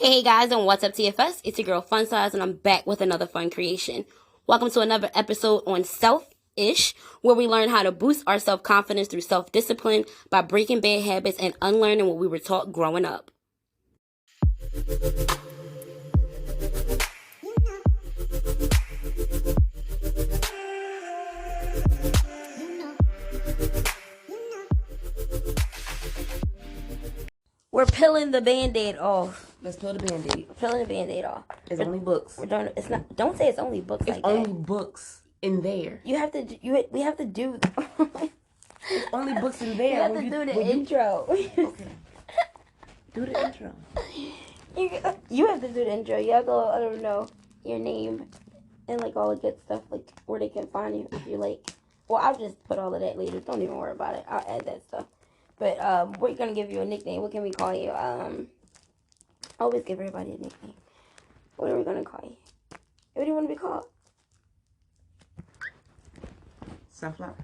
Hey guys, and what's up TFS? It's your girl Funsize, and I'm back with another fun creation. Welcome to another episode on Self-ish, where we learn how to boost our self-confidence through self-discipline by breaking bad habits and unlearning what we were taught growing up. We're peeling the bandaid off. Let's peel the bandaid. We're peeling the bandaid off. It's only books. We're doing. It's not. Don't say it's only books. It's like only that. books in there. You have to. We have to do. It's only books in there. You have to do the intro. Okay. Do the intro. You have to do the intro. You have to. I don't know your name and like all the good stuff, like where they can find you if you like. Well, I'll just put all of that later. Don't even worry about it. I'll add that stuff. But we're gonna give you a nickname. What can we call you? Always give everybody a nickname. What are we gonna call you? What do you want to be called? Sunflower.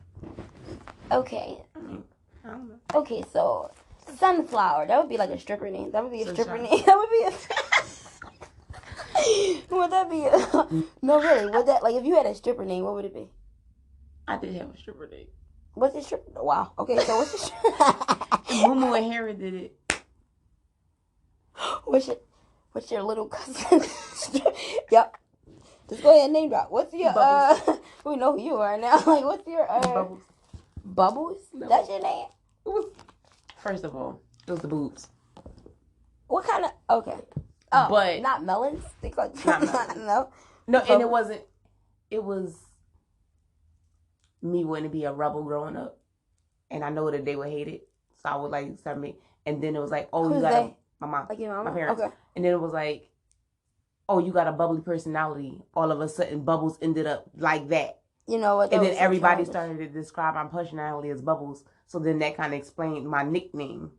Okay. I don't know. Okay, so Sunflower. That would be like a stripper name. That would be a Sunshine. stripper name. That would be a. Would that be a? No, really. Would that like if you had a stripper name? What would it be? I did have a stripper name. What's the stripper? Wow. Okay, so what's the stripper? Moo and Harry did it. What's your little cousin? Yep. Just go ahead and name drop. What's your we know who you are now. Like what's your Bubbles. Bubbles? No. That's your name? First of all, it was the boobs. What kind of okay. Oh, But not melons? They call not No, and it wasn't. It was me wanting to be a rebel growing up, and I know that they would hate it, so I would like start me. And then it was like, oh, Who's you got they? my mom, Like your mama? my parents. Okay. And then it was like, oh, you got a bubbly personality. All of a sudden, Bubbles ended up like that. You know what? And then everybody started to describe my personality as Bubbles. So then that kind of explained my nickname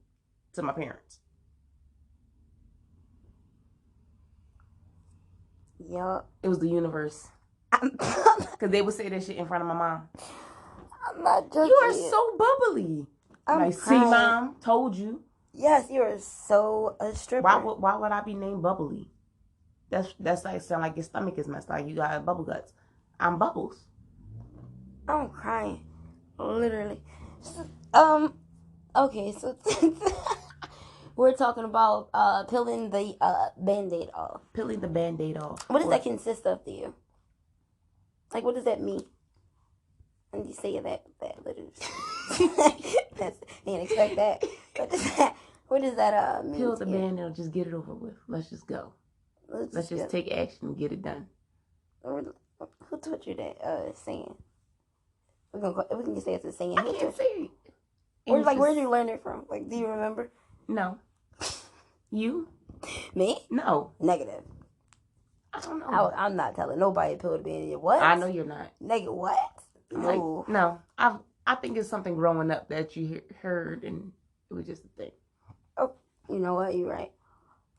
to my parents. Yup. It was the universe. Because they would say that shit in front of my mom. I'm not joking. You are so bubbly. I'm like, see, crying. Mom, told you. Yes, you are so a stripper. Why would I be named Bubbly? That's like sound like your stomach is messed. Like you got bubble guts. I'm Bubbles. I'm crying. Literally. So, okay, so we're talking about peeling the band-aid off. Peeling the band-aid off. What does that consist of to you? Like, what does that mean? And you say that literally. That's, you didn't expect that. What does that mean? Peel the band-aid, just get it over with. Let's just go. Let's just take action and get it done. Who taught you that saying? We can just say it's a saying. I can't say it. Where did you learn it from? Like, do you remember? No. You? Me? No. Negative. I don't know. I'm not telling nobody to peel the band-aid. What? I know you're not. Negative what? No. No. I think it's something growing up that you heard and it was just a thing. Oh, you know what? You're right.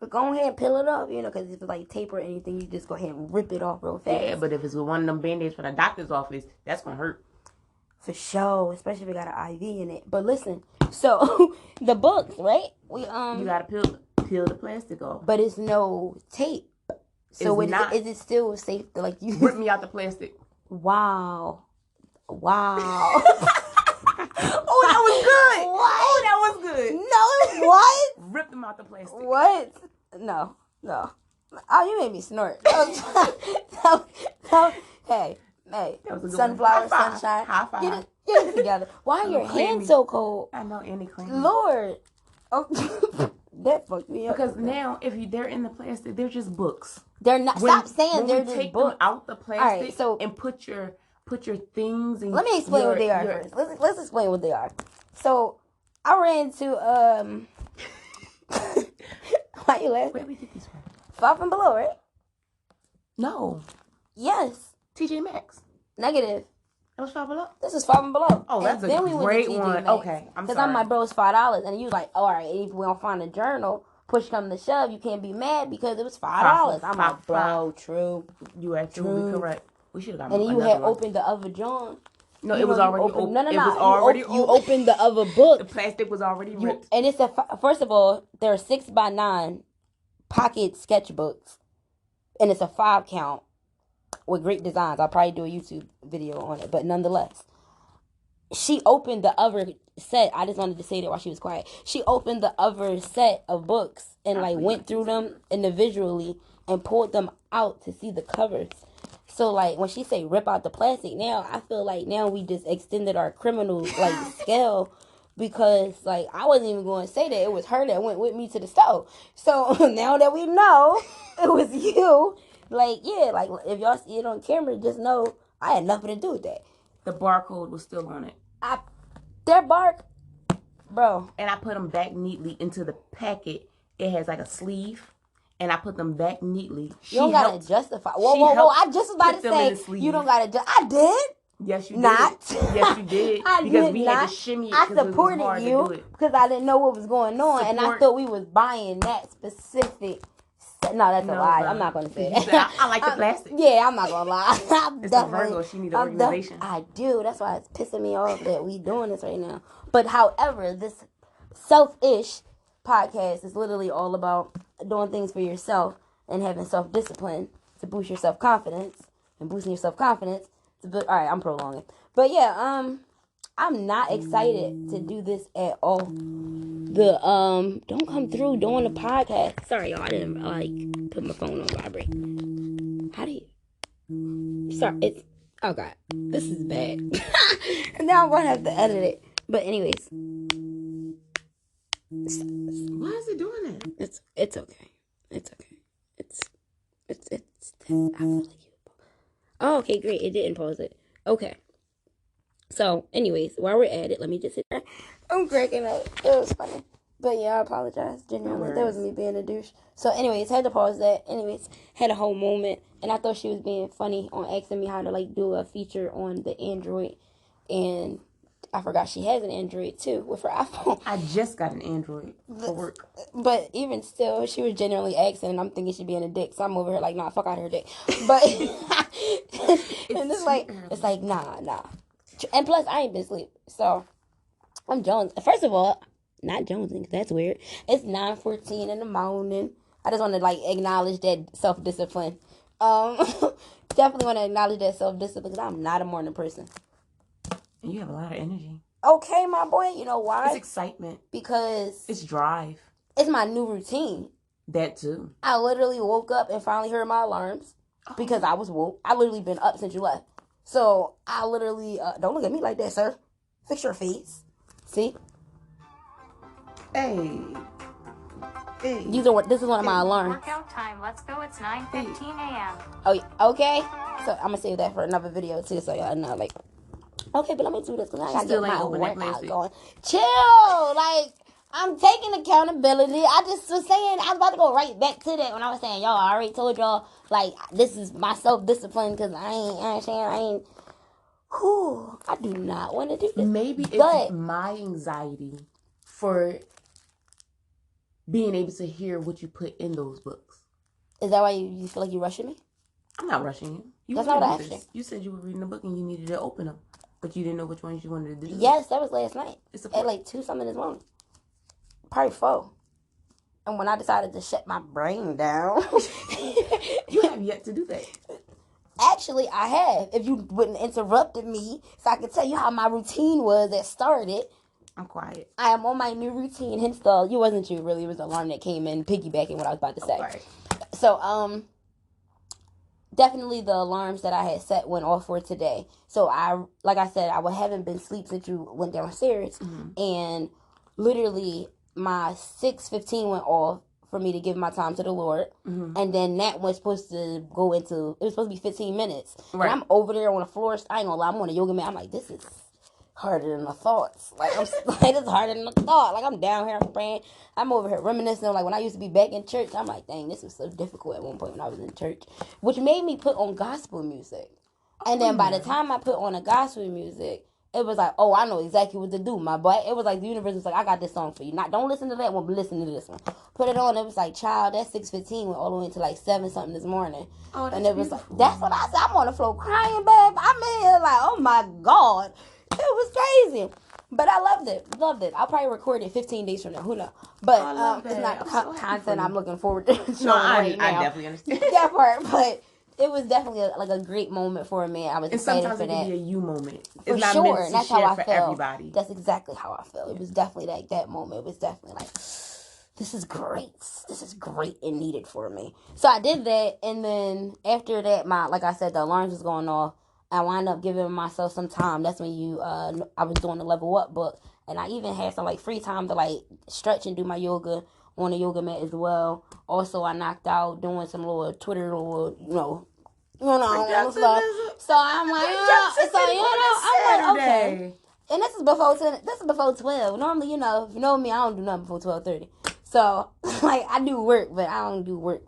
But go ahead and peel it off, because if it's like tape or anything, you just go ahead and rip it off real fast. Yeah, but if it's with one of them band-aids from the doctor's office, that's going to hurt. For sure, especially if it got an IV in it. But listen, so the books, right? You got to peel the plastic off. But it's no tape. So is it still safe to like use? Rip me out the plastic. Wow. Oh, that was good. What? Oh, that was good. No, what? Rip them out the plastic. What? No. Oh, you made me snort. Hey. Sunflower, Sunshine. High five. Get it together. Why are your hands so cold? I know, any clean. Lord. Oh, that fucked me up. Because now, they're in the plastic, they're just books. They're not. Stop saying they're just take books. Them out the plastic right, so, and put your things. And let me explain what they are first. Let's explain what they are. So I ran into Why you laughing? Where we get these from? 5 and Below, right? No. Yes. TJ Maxx. Negative. That was 5 Below? This is 5 and Below. Oh, that's a great one. Okay, I'm sorry. Because I'm my bro's $5, and you was like, all right, if we don't find a journal, push come to shove, you can't be mad because it was $5. I'm like, bro, true. You are absolutely correct. We should have got. And then you had opened the other John. No, it was already open. No. It was already open. You opened the other book. The plastic was already ripped. And it's first of all, they're 6x9 pocket sketchbooks, and it's a 5 count with great designs. I'll probably do a YouTube video on it, but nonetheless, she opened the other set. I just wanted to say that while she was quiet. She opened the other set of books and like went through them individually and pulled them out to see the covers. So like when she say rip out the plastic, now I feel like now we just extended our criminal like scale, because like I wasn't even going to say that it was her that went with me to the store. So now that we know it was you, like yeah, like if y'all see it on camera, just know I had nothing to do with that. The barcode was still on it. Their bark, bro. And I put them back neatly into the packet. It has like a sleeve. And I put them back neatly. You don't gotta justify. Whoa. I just was about to say, you don't gotta I did. Yes, you did. Yes, you did. I because did we not. Had to shimmy it I because it was hard to do it. because I didn't know what was going on. And I thought we was buying that specific. No, that's a lie. I'm not going to say that. I like the plastic. Yeah, I'm not going to lie. It's a Virgo. She needs organization. I do. That's why it's pissing me off that we doing this right now. But however, this selfish podcast is literally all about doing things for yourself and having self-discipline to boost your self-confidence. And boosting your self-confidence. All right, I'm prolonging. But yeah, I'm not excited to do this at all. Don't come through doing the podcast. Sorry, y'all, I didn't like put my phone on vibrate. How do you? Sorry, it's oh god, this is bad. Now I'm gonna have to edit it. But anyways, why is it doing that? It's okay. It's okay. I feel like you. Oh, okay, great. It didn't pause it. Okay. So, anyways, while we're at it, let me just sit there. I'm cracking up. It was funny. But yeah, I apologize. Genuinely. That was me being a douche. So, anyways, had to pause that. Anyways, had a whole moment. And I thought she was being funny on asking me how to, like, do a feature on the Android. And I forgot she has an Android, too, with her iPhone. I just got an Android for work. But even still, she was genuinely asking, and I'm thinking she being a dick. So, I'm over here like, nah, fuck out of her dick. But, and it's like, nah. And plus, I ain't been asleep. So, I'm Jones. First of all, not jonesing, because that's weird. It's 9:14 in the morning. I just want to, like, acknowledge that self-discipline. Definitely want to acknowledge that self-discipline, because I'm not a morning person. And you have a lot of energy. Okay, my boy. You know why? It's excitement. Because it's drive. It's my new routine. That too. I literally woke up and finally heard my alarms because I was woke. I literally been up since you left. So, I literally... don't look at me like that, sir. Fix your face. See? Hey. This is one of my alarms. Workout time. Let's go. It's 9:15 a.m. Oh, yeah. Okay. So, I'm going to save that for another video, too. So, y'all know, like... Okay, but let me do this because I got to get my workout going. Chill! Like... I'm taking accountability. I just was saying, I was about to go right back to that when I was saying, y'all, I already told y'all, like, this is my self-discipline because I do not want to do this. Maybe it's my anxiety for being able to hear what you put in those books. Is that why you feel like you're rushing me? I'm not rushing you. That's not what I asked you. You said you were reading a book and you needed to open them, but you didn't know which ones you wanted to do. Yes, that was last night. At like 2-something this morning. Probably 4. And when I decided to shut my brain down. You have yet to do that. Actually, I have. If you wouldn't interrupted me, so I could tell you how my routine was that started. I'm quiet. I am on my new routine. Hence you wasn't you really. It was the alarm that came in piggybacking what I was about to say. Right. So, definitely the alarms that I had set went off for today. So like I said, I haven't been asleep since you went downstairs. Mm-hmm. And literally... my 6:15 went off for me to give my time to the Lord. Mm-hmm. And then that was supposed to go into... It was supposed to be 15 minutes. Right. And I'm over there on the floor. I ain't gonna lie. I'm on a yoga mat. I'm like, this is harder than the thoughts. Like, it's harder than the thought. Like, I'm down here. I'm praying. I'm over here reminiscing. Like, when I used to be back in church, I'm like, dang, this was so difficult at one point when I was in church. Which made me put on gospel music. And then by the time I put on the gospel music... It was like, oh, I know exactly what to do, my boy. It was like the universe was like, I got this song for you. Don't listen to that one, but listen to this one. Put it on. It was like, child, that 6:15 went all the way into like 7-something this morning. Oh, that's and it was beautiful. like, that's what I said. I'm on the floor crying, babe. I'm in here like, oh my God. It was crazy. But I loved it. I'll probably record it 15 days from now. Who knows? But it's not content I'm looking forward to showing right now. I definitely understand that part. But it was definitely a great moment for me. I was excited for that. Sometimes it can be a you moment. For it's not sure. Meant to That's share how I for feel. Everybody. That's exactly how I feel. It was definitely like that moment. It was definitely like, this is great. This is great and needed for me. So I did that, and then after that, like I said, the alarms was going off. I wound up giving myself some time. That's when I was doing the Level Up book, and I even had some like free time to like stretch and do my yoga on the yoga mat as well. Also, I knocked out doing some little Twitter or stuff. So I'm like, I'm like, okay. And this is before 12. Normally, if you know me, I don't do nothing before 12:30. So like I do work, but I don't do work.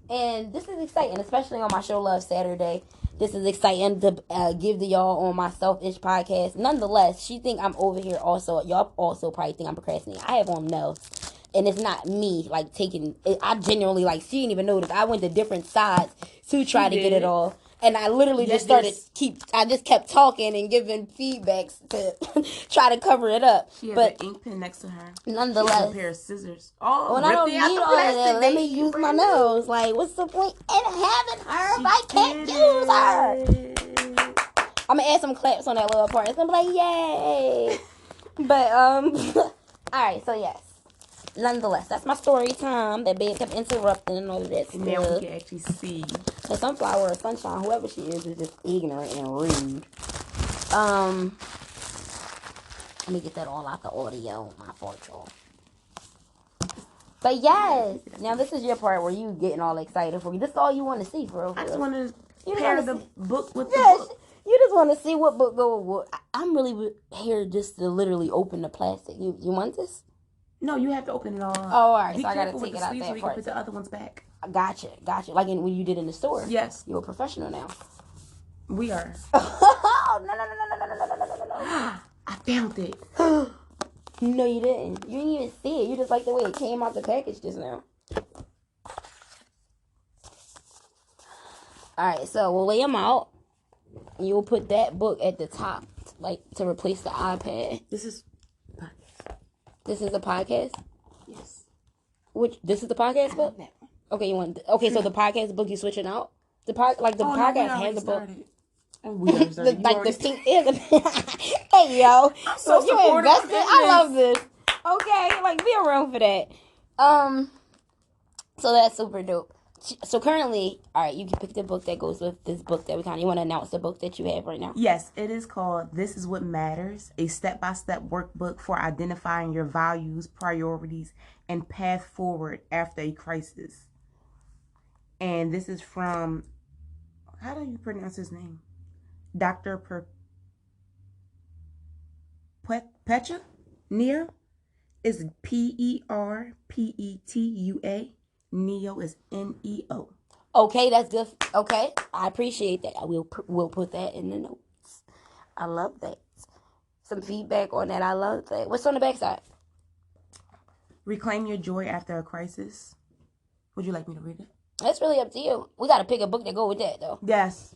And this is exciting, especially on my Show Love Saturday. This is exciting to give to y'all on my Selfish podcast. Nonetheless, she think I'm over here also. Y'all also probably think I'm procrastinating. I have on nails. And it's not me, like, taking it. I genuinely, like, she didn't even notice. I went to different sides to try to get it all. And I literally just kept talking and giving feedbacks to try to cover it up. She has an ink pen next to her. Nonetheless. She has a pair of scissors. Oh, when I don't need all of that, let me use my nose. Like, what's the point in having her if I can't use her? I'm going to add some claps on that little part. It's going to be like, yay. But, alright, so yes. Nonetheless, that's my story time. That babe kept interrupting and all of that stuff. And now we can actually see. So Sunflower or Sunshine, whoever she is just ignorant and rude. Let me get that all out the audio. My fault, y'all. But yes, now this is your part where you getting all excited for me. This is all you want to see, for real. I just want to pair the book with the book. You just want to see what book go with what. I'm really here just to literally open the plastic. You want this? No, you have to open it all up. Oh, all right. So I got to take it out that so we part. can put the other ones back. Gotcha. Like when you did in the store. Yes. You're a professional now. We are. Oh, no. I found it. No, you didn't. You didn't even see it. You just like the way it came out the package just now. All right, so we'll lay them out. You'll put that book at the top, like to replace the iPad. This is a podcast? Yes. This is the podcast book? Okay, so the podcast book you switching out? Podcast has a book. The pink is hey yo. So you invested? I love this. Okay, like be around for that. So that's super dope. So currently, all right, you can pick the book that goes with this book that you want to announce the book that you have right now. Yes, it is called This Is What Matters, a step-by-step workbook for identifying your values, priorities, and path forward after a crisis. And this is from, how do you pronounce his name? Dr. Petra Neo is Perpetua. Neo is Neo. Okay, that's good. Okay, I appreciate that. We'll put that in the notes. I love that. Some feedback on that. I love that. What's on the backside? Reclaim your joy after a crisis. Would you like me to read it? That's really up to you. We got to pick a book that go with that, though. Yes.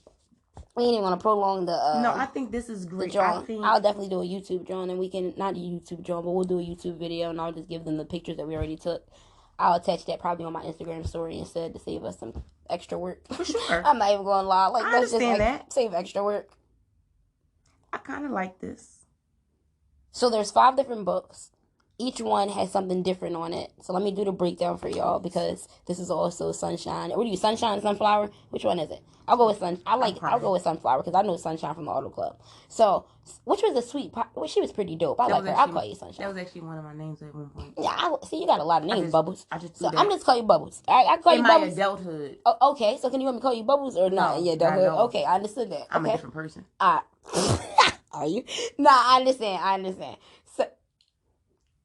We ain't even want to prolong the... no, I think this is great. I'll definitely do a YouTube drawing, and we can... Not a YouTube drawing, but we'll do a YouTube video, and I'll just give them the pictures that we already took. I'll attach that probably on my Instagram story instead to save us some extra work. For sure. I'm not even going to lie. Like, I understand that. Save extra work. I kind of like this. So there's 5 different books. Each one has something different on it. So let me do the breakdown for y'all because this is also Sunshine. What do you, Sunshine, Sunflower? Which one is it? I'll go with I'll go with Sunflower because I know Sunshine from the Auto Club. So, which was a sweet she was pretty dope. I like her. I'll call you Sunshine. That was actually one of my names at one point. Yeah, see, you got a lot of names, Bubbles. I'm just call you Bubbles. All right, I call you Bubbles. In my adulthood. Oh, okay, so can you want me to call you Bubbles or not? Yeah, adulthood. Okay, I understood that. I'm a different person. Are you? Nah, I understand. So...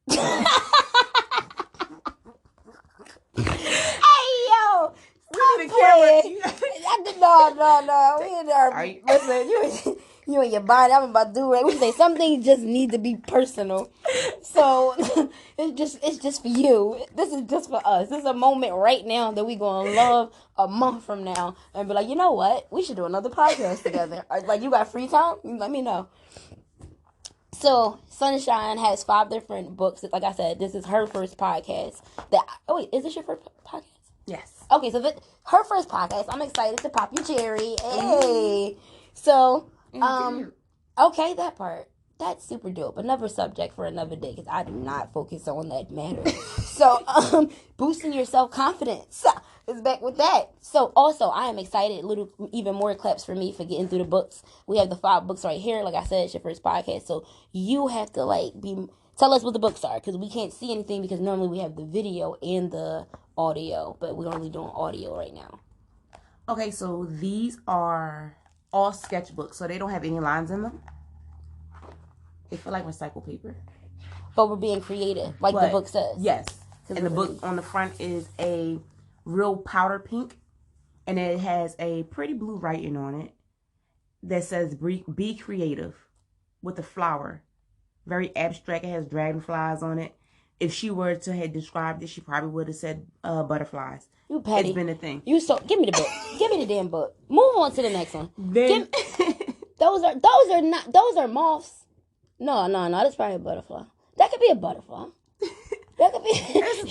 Hey, yo! No. We in there. Listen, you and your body. I'm about to do it. We say some things just need to be personal. So it's just for you. This is just for us. This is a moment right now that we gonna love a month from now and be like, you know what? We should do another podcast together. Like, you got free time? Let me know. So Sunshine has 5 different books. Like I said, this is her first podcast. Oh wait, is this your first podcast? Yes. Okay, so her first podcast. I'm excited to pop your cherry. Hey. So, okay, that part. That's super dope. Another subject for another day because I do not focus on that matter. So, boosting your self confidence is back with that. So, also, I am excited. Even more claps for me for getting through the books. We have the 5 books right here. Like I said, it's your first podcast, so you have to tell us what the books are because we can't see anything because normally we have the video and the audio, but we're only doing audio right now. Okay, so these are all sketchbooks, so they don't have any lines in them. They feel like recycled paper. But we're being creative, like the book says. Yes. And the book on the front is a real powder pink, and it has a pretty blue writing on it that says be creative with a flower. Very abstract. It has dragonflies on it. If she were to have described it, she probably would have said butterflies. You petty. It's been a thing. Give me the book. Give me the damn book. Move on to the next one. Those are moths. No, that's probably a butterfly. That could be a butterfly. That could be.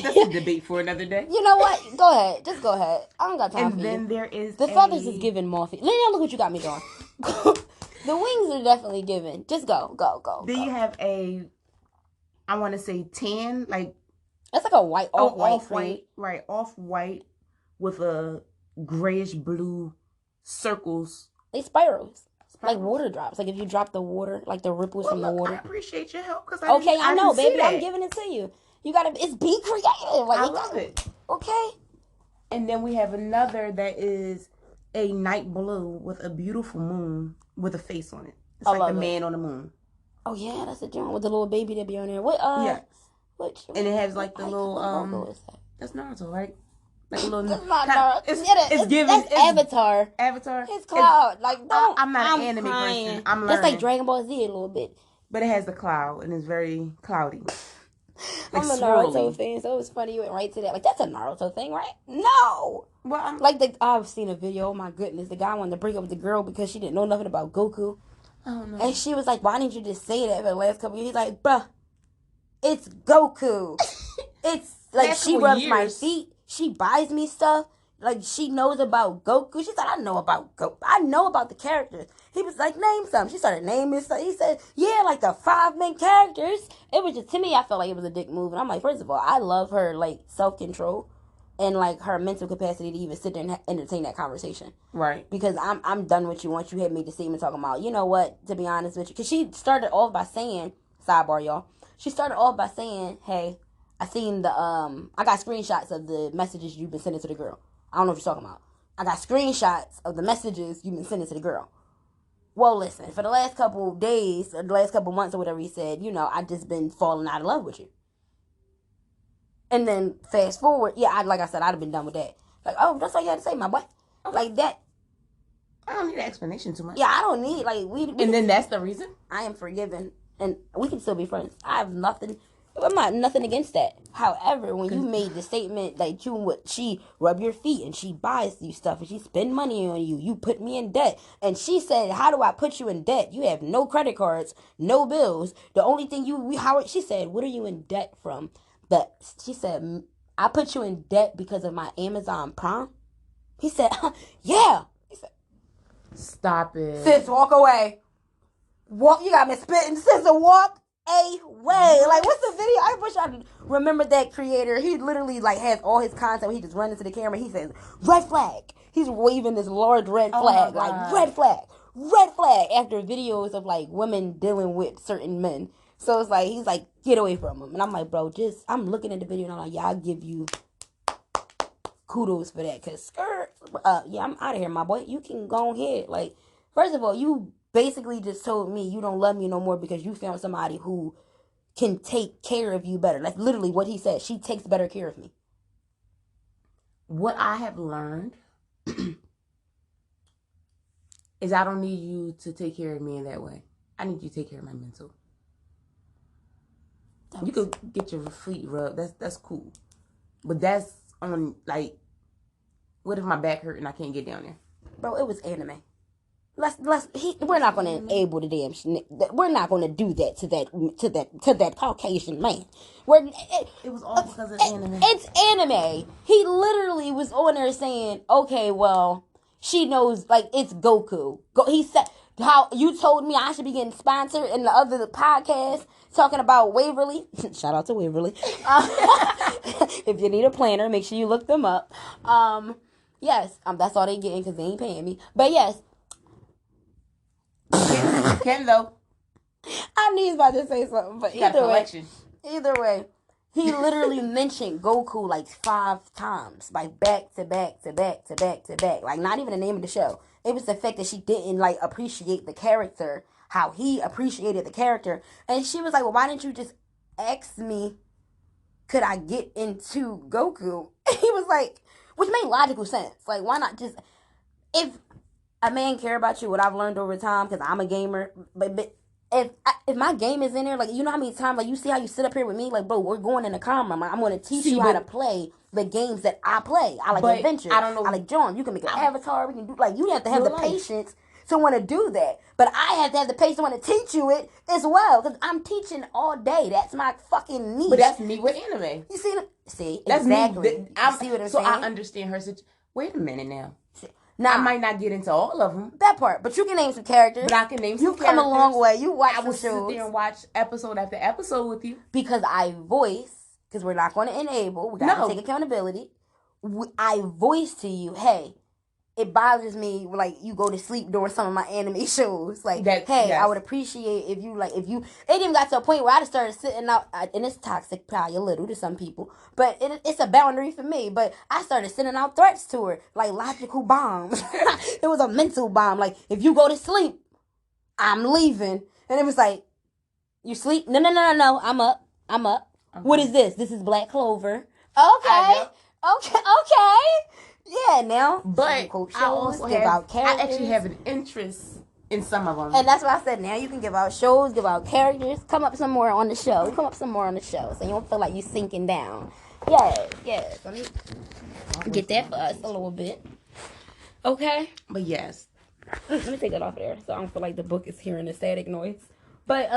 That's a debate for another day. You know what? Go ahead. Just go ahead. I don't got time for you. And then there is the feathers is giving moth. Look what you got me doing. The wings are definitely given. Just go. Then you have I want to say tan, like that's like a white, off-white, right? Off-white with a grayish blue circles. They spirals. Like water drops. Like if you drop the water, like the ripples from the water. I appreciate your help because I know, baby. I'm giving it to you. You gotta. It's be creative. Like I love it. Okay. And then we have another that is a night blue with a beautiful moon with a face on it. It's like the man on the moon. Oh yeah, that's the joint with the little baby that be on there. What? Yeah. What? And it has like the little logo is that? That's Naruto, right? Like a little. It's not Naruto. It's giving. That's Avatar. Avatar. It's Cloud. I'm not an anime person. I'm learning. That's like Dragon Ball Z a little bit. But it has the cloud and it's very cloudy. I'm a Naruto fan, so it was funny you went right to that. Like, that's a Naruto thing, right? No! Well, I've seen a video, oh my goodness, the guy wanted to break up with the girl because she didn't know nothing about Goku. Oh, no. And she was like, why didn't you just say that for the last couple years? He's like, bruh, it's Goku. It's, like, she rubs my feet, she buys me stuff. Like, she knows about Goku. She said, I know about Goku. I know about the characters. He was like, name some. She started naming stuff. He said, yeah, like the 5 main characters. It was just, to me, I felt like it was a dick move. And I'm like, first of all, I love her, like, self-control and, like, her mental capacity to even sit there and entertain that conversation. Right. Because I'm done with you once you had made the statement talking about, you know what, to be honest with you. Because she started off by saying, sidebar, y'all. She started off by saying, hey, I seen I got screenshots of the messages you've been sending to the girl. I don't know what you're talking about. I got screenshots of the messages you've been sending to the girl. Well, listen, for the last couple days, or the last couple months or whatever he said, I just been falling out of love with you. And then fast forward, like I said, I'd have been done with that. Like, oh, that's all you had to say, my boy. Okay. Like that. I don't need an explanation too much. Yeah, I don't need, like, and then that's the reason? I am forgiven. And we can still be friends. I have nothing. I'm not nothing against that. However, when you made the statement that she rub your feet and she buys you stuff and she spend money on you, you put me in debt. And she said, how do I put you in debt? You have no credit cards, no bills. The only thing she said, what are you in debt from? She said, I put you in debt because of my Amazon Prime. He said, yeah. He said, stop it. Sis, walk away. You got me spitting. Sis, walk away. Like, what's the video? I wish I remembered that creator. He literally, like, has all his content. He just runs into the camera. He says, red flag. He's waving this large red flag. Like, red flag. Red flag. After videos of, like, women dealing with certain men. So it's like, he's like, get away from him. And I'm like, bro, I'm looking at the video and I'm like, yeah, I'll give you kudos for that. Because, I'm out of here, my boy. You can go ahead. Like, first of all, you basically just told me you don't love me no more because you found somebody who can take care of you better. That's literally what he said. She takes better care of me. What I have learned is I don't need you to take care of me in that way. I need you to take care of my mental. You could get your feet rubbed. That's cool. But that's on, like, what if my back hurt and I can't get down there? Bro, it was anime. we're not going to enable the damn. We're not going to do that to that Caucasian man. It was all because of anime. It's anime. He literally was on there saying, "Okay, well, she knows like it's Goku." He said how you told me I should be getting sponsored in the other podcast talking about Waverly. Shout out to Waverly. If you need a planner, make sure you look them up. Yes, that's all they getting because they ain't paying me. But yes. Ken though. I knew he was about to say something, but either way, he literally mentioned Goku like 5 times, like back to back to back to back to back. Like not even the name of the show. It was the fact that she didn't like appreciate the character, how he appreciated the character, and she was like, "Well, why didn't you just ask me? Could I get into Goku?" He was like, which made logical sense. Like, why not just if a man care about you? What I've learned over time, because I'm a gamer, but if my game is in there, like you know how many times like you see how you sit up here with me, like bro, we're going in the common room. I'm going to teach you how to play the games that I play. I like adventure. I don't know. I like John. You can make an avatar. We can do like you have to have the patience to want to do that, but I have to have the patience to want to teach you it as well because I'm teaching all day. That's my fucking niche. But that's me with anime. You see that's exactly. Me. See what I'm saying? I understand her situation. Wait a minute now. Now, I might not get into all of them. That part. But you can name some characters. But I can name some characters. You've come a long way. You watch I will shows. sit there and watch episode after episode with you. Because I voice, because we're not going to enable. We got to take accountability. I voice to you, hey, it bothers me like you go to sleep during some of my anime shows. Like, I would appreciate if you it even got to a point where I just started sitting out, and it's toxic probably a little to some people, but it's a boundary for me. But I started sending out threats to her, like logical bombs. It was a mental bomb. Like, if you go to sleep, I'm leaving. And it was like, you sleep? No, I'm up. Okay. What is this? This is Black Clover. Okay. Yeah, now. But I also I actually have an interest in some of them. And that's what I said. Now you can give out shows, give out characters. Come up some more on the show. So you don't feel like you sinking down. Yes. Let me get that for us a little bit. Okay? But yes. Let me take that off there so I don't feel like the book is hearing the static noise. But,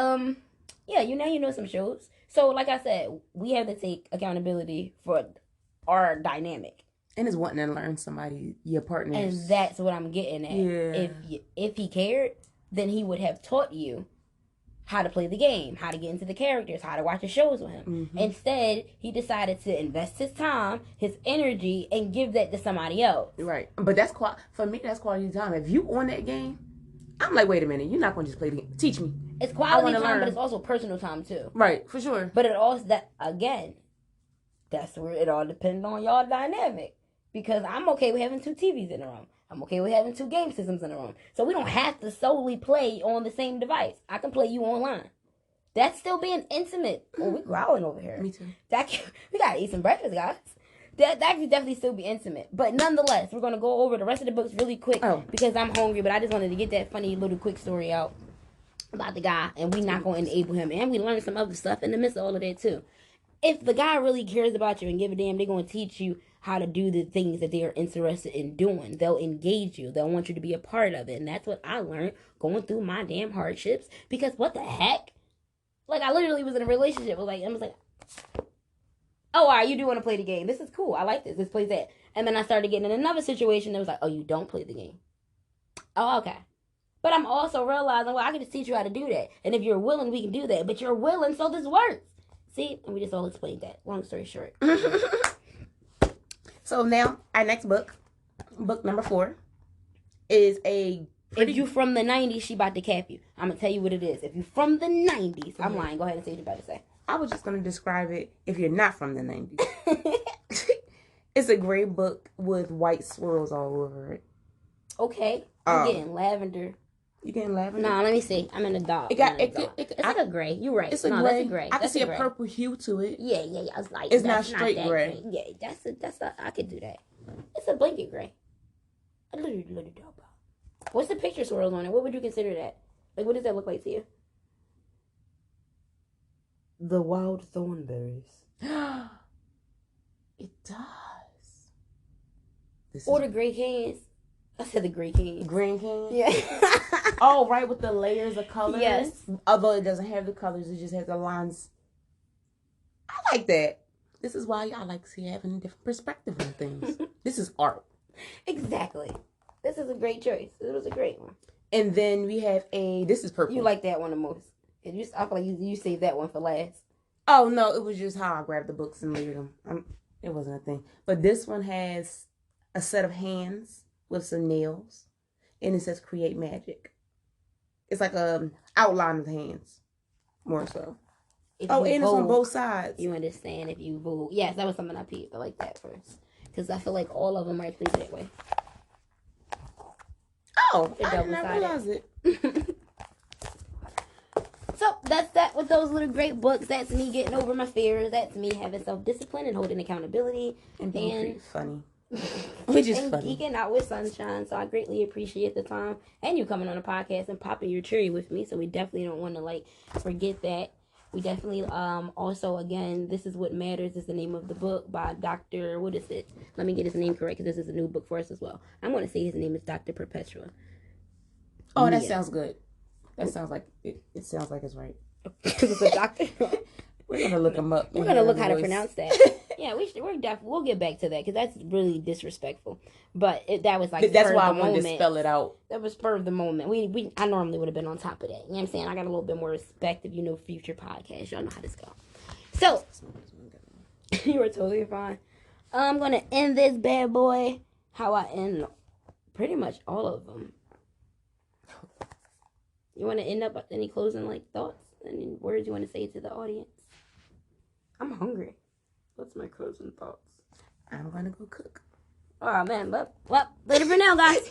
yeah, you know some shows. So, like I said, we have to take accountability for our dynamic. And it's wanting to learn somebody, your partner. And that's what I'm getting at. Yeah. If he cared, then he would have taught you how to play the game, how to get into the characters, how to watch the shows with him. Mm-hmm. Instead, he decided to invest his time, his energy, and give that to somebody else. Right. But for me, that's quality time. If you on that game, I'm like, wait a minute, you're not going to just play the game. Teach me. It's quality time, but it's also personal time, too. Right, for sure. But it also, that's where it all depends on y'all dynamic. Because I'm okay with having 2 TVs in the room. I'm okay with having 2 game systems in the room. So we don't have to solely play on the same device. I can play you online. That's still being intimate. Oh, we growling over here. Me too. We gotta eat some breakfast, guys. That can definitely still be intimate. But nonetheless, we're gonna go over the rest of the books really quick because I'm hungry. But I just wanted to get that funny little quick story out about the guy, and we not gonna enable him. And we learned some other stuff in the midst of all of that too. If the guy really cares about you and give a damn, they're gonna teach you how to do the things that they are interested in doing. They'll engage you. They'll want you to be a part of it. And that's what I learned going through my damn hardships. Because what the heck? Like, I literally was in a relationship. I was like, oh, all right, you do want to play the game. This is cool. I like this. This plays that. And then I started getting in another situation that was like, oh, you don't play the game. Oh, okay. But I'm also realizing, well, I can just teach you how to do that. And if you're willing, we can do that. But you're willing, so this works. See? And we just all explained that. Long story short. So now, our next book number 4, is a... If you from the 90s, she about to cap you. I'm going to tell you what it is. If you from the 90s, I'm lying. Go ahead and say what you're about to say. I was just going to describe it if you're not from the 90s. It's a gray book with white swirls all over it. Okay. I'm getting lavender. You getting lavender? No, let me see. I'm in the dark. It's like a gray. You're right. It's a gray. That's a gray. I can see a purple hue to it. Yeah. I was like, it's not straight gray. Yeah, I could do that. It's a blanket gray. A little dark. What's the picture swirls on it? What would you consider that? Like, what does that look like to you? The wild thornberries. It does. Or the gray cans. I said the Green King. Green King? Yeah. Oh, right, with the layers of colors. Yes. Although it doesn't have the colors, it just has the lines. I like that. This is why I like having a different perspective on things. This is art. Exactly. This is a great choice. It was a great one. And then we have this is purple. You like that one the most. I feel like you saved that one for last. Oh, no, it was just how I grabbed the books and layered them. It wasn't a thing. But this one has a set of hands with some nails. And it says create magic. It's like a outline of the hands. More so. And it's on both sides. You understand if you vote. Yes, that was something I peeped. I like that first. Because I feel like all of them are played that way. Oh, I did not realize it. So, that's that with those little great books. That's me getting over my fears. That's me having self-discipline and holding accountability. And being funny. Which is funny. Geeking out with Sunshine. So, I greatly appreciate the time. And you coming on the podcast and popping your cherry with me. So, we definitely don't want to, forget that. We definitely, also, again, This Is What Matters is the name of the book by Dr. What is it? Let me get his name correct because this is a new book for us as well. I'm going to say his name is Dr. Perpetua. Oh, that sounds good. That sounds like, it sounds like it's right. Because it's a doctor. We're going to look him up. We're going to look how to pronounce that. Yeah, we'll get back to that because that's really disrespectful. But that was that's why I wanted to spell it out. That was spur of the moment. I normally would have been on top of that. You know what I'm saying? I got a little bit more respect if you know future podcasts. Y'all know how this go. So, you were totally fine. I'm going to end this bad boy how I end pretty much all of them. You want to end up with any closing thoughts? Any words you want to say to the audience? I'm hungry. What's my closing thoughts? I'm going to go cook. Oh, man. Well, later for now, guys.